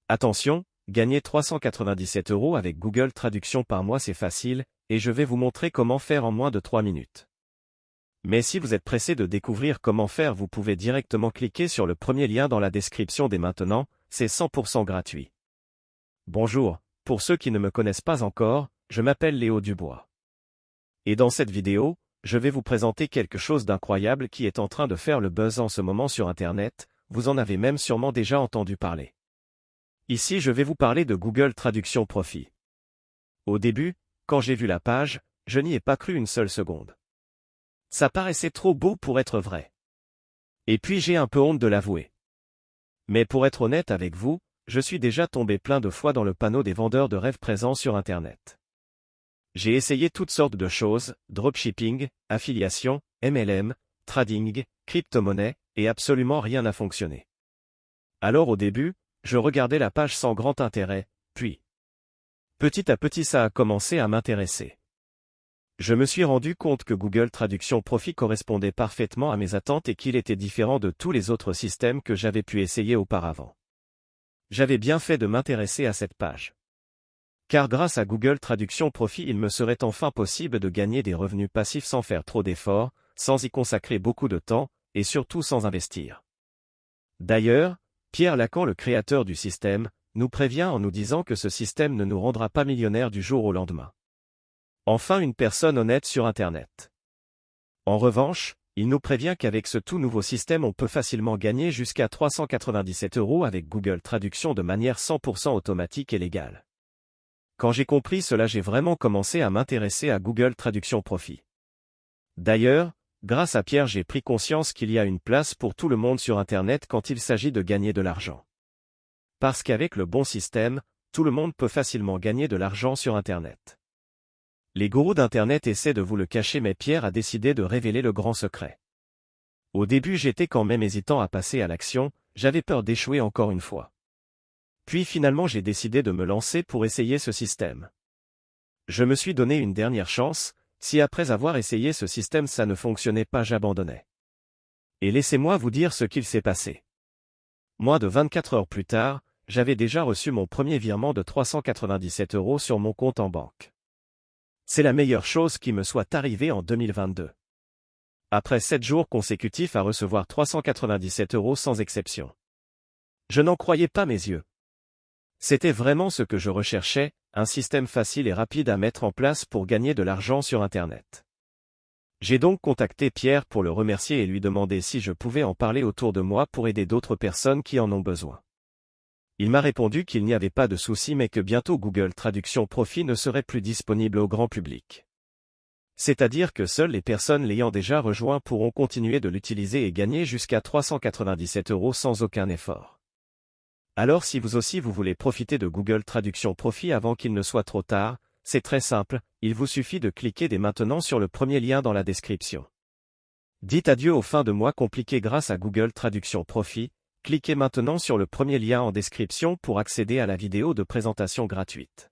Attention, gagner 397 € avec Google Traduction par mois c'est facile, et je vais vous montrer comment faire en moins de 3 minutes. Mais si vous êtes pressé de découvrir comment faire, vous pouvez directement cliquer sur le premier lien dans la description dès maintenant, c'est 100% gratuit. Bonjour, pour ceux qui ne me connaissent pas encore, je m'appelle Léo Dubois. Et dans cette vidéo, je vais vous présenter quelque chose d'incroyable qui est en train de faire le buzz en ce moment sur Internet, vous en avez même sûrement déjà entendu parler. Ici je vais vous parler de Google Traduction Profit. Au début, quand j'ai vu la page, je n'y ai pas cru une seule seconde. Ça paraissait trop beau pour être vrai. Et puis j'ai un peu honte de l'avouer. Mais pour être honnête avec vous, je suis déjà tombé plein de fois dans le panneau des vendeurs de rêves présents sur Internet. J'ai essayé toutes sortes de choses, dropshipping, affiliation, MLM, trading, crypto-monnaie, et absolument rien n'a fonctionné. Alors au début, je regardais la page sans grand intérêt, puis petit à petit ça a commencé à m'intéresser. Je me suis rendu compte que Google Traduction Profit correspondait parfaitement à mes attentes et qu'il était différent de tous les autres systèmes que j'avais pu essayer auparavant. J'avais bien fait de m'intéresser à cette page. Car grâce à Google Traduction Profit, il me serait enfin possible de gagner des revenus passifs sans faire trop d'efforts, sans y consacrer beaucoup de temps, et surtout sans investir. D'ailleurs, Pierre Lacan, le créateur du système, nous prévient en nous disant que ce système ne nous rendra pas millionnaires du jour au lendemain. Enfin une personne honnête sur Internet. En revanche, il nous prévient qu'avec ce tout nouveau système on peut facilement gagner jusqu'à 397 € avec Google Traduction de manière 100% automatique et légale. Quand j'ai compris cela, j'ai vraiment commencé à m'intéresser à Google Traduction Profit. D'ailleurs, grâce à Pierre, j'ai pris conscience qu'il y a une place pour tout le monde sur Internet quand il s'agit de gagner de l'argent. Parce qu'avec le bon système, tout le monde peut facilement gagner de l'argent sur Internet. Les gourous d'Internet essaient de vous le cacher, mais Pierre a décidé de révéler le grand secret. Au début j'étais quand même hésitant à passer à l'action, j'avais peur d'échouer encore une fois. Puis finalement j'ai décidé de me lancer pour essayer ce système. Je me suis donné une dernière chance, si après avoir essayé ce système ça ne fonctionnait pas, j'abandonnais. Et laissez-moi vous dire ce qu'il s'est passé. Moins de 24 heures plus tard, j'avais déjà reçu mon premier virement de 397 € sur mon compte en banque. C'est la meilleure chose qui me soit arrivée en 2022. Après 7 jours consécutifs à recevoir 397 € sans exception. Je n'en croyais pas mes yeux. C'était vraiment ce que je recherchais, un système facile et rapide à mettre en place pour gagner de l'argent sur Internet. J'ai donc contacté Pierre pour le remercier et lui demander si je pouvais en parler autour de moi pour aider d'autres personnes qui en ont besoin. Il m'a répondu qu'il n'y avait pas de souci mais que bientôt Google Traduction Profit ne serait plus disponible au grand public. C'est-à-dire que seules les personnes l'ayant déjà rejoint pourront continuer de l'utiliser et gagner jusqu'à 397 € sans aucun effort. Alors si vous aussi vous voulez profiter de Google Traduction Profit avant qu'il ne soit trop tard, c'est très simple, il vous suffit de cliquer dès maintenant sur le premier lien dans la description. Dites adieu aux fins de mois compliquées grâce à Google Traduction Profit. Cliquez maintenant sur le premier lien en description pour accéder à la vidéo de présentation gratuite.